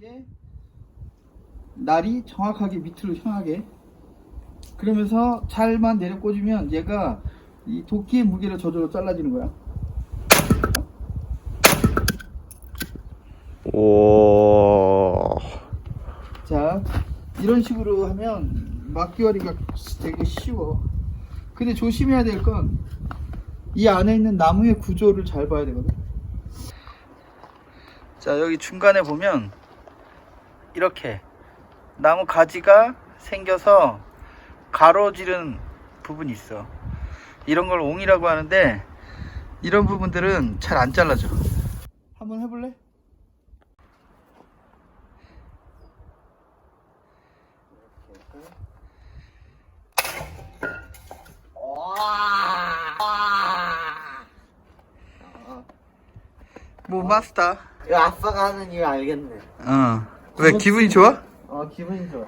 이게 날이 정확하게 밑으로 향하게, 그러면서 잘만 내려 꽂으면 얘가 이 도끼의 무게를 저절로 잘라지는 거야. 오. 자, 이런 식으로 하면 막기와리가 되게 쉬워. 근데 조심해야 될 건 이 안에 있는 나무의 구조를 잘 봐야 되거든. 자, 여기 중간에 보면 이렇게 나무 가지가 생겨서 가로지른 부분이 있어. 이런 걸 옹이라고 하는데, 이런 부분들은 잘 안 잘라져. 한번 해볼래? 뭐 마스터? 이거 아빠가 하는 이유 알겠네. 왜 기분이 좋아? 기분이 좋아.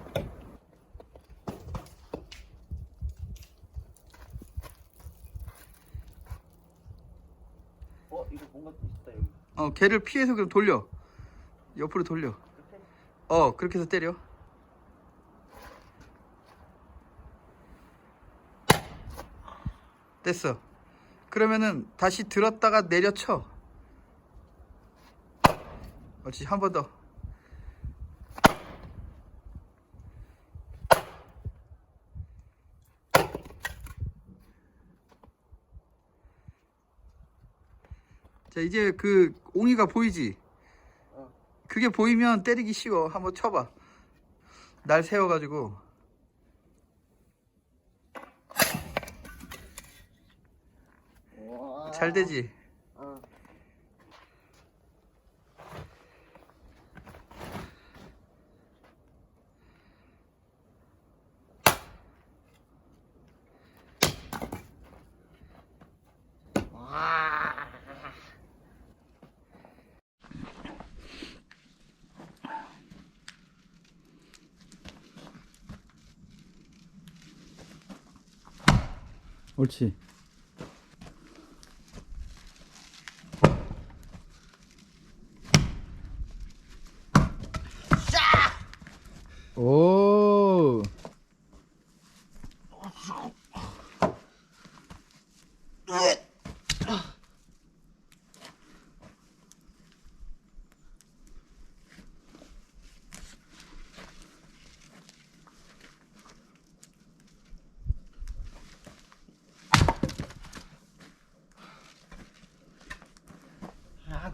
이거 뭔가 또 있다 여기. 걔를 피해서 그럼 돌려. 옆으로 돌려. 그렇게 해서 때려. 됐어. 그러면은 다시 들었다가 내려쳐. 그렇지, 한 번 더. 자, 이제 그 옹이가 보이지? 그게 보이면 때리기 쉬워. 한번 쳐봐. 날 세워가지고. 잘 되지? 옳지. 오.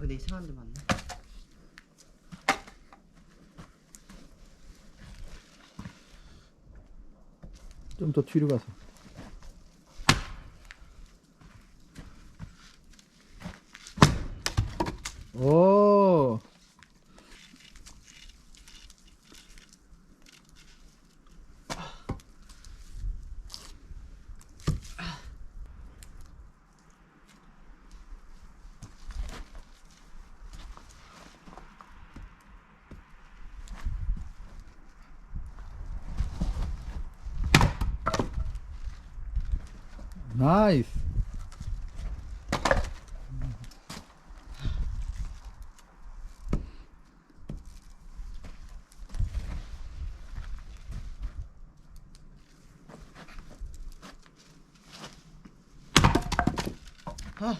근데 이상한 데 맞네. 좀 더 뒤로 가서. 오. 나이스. 아.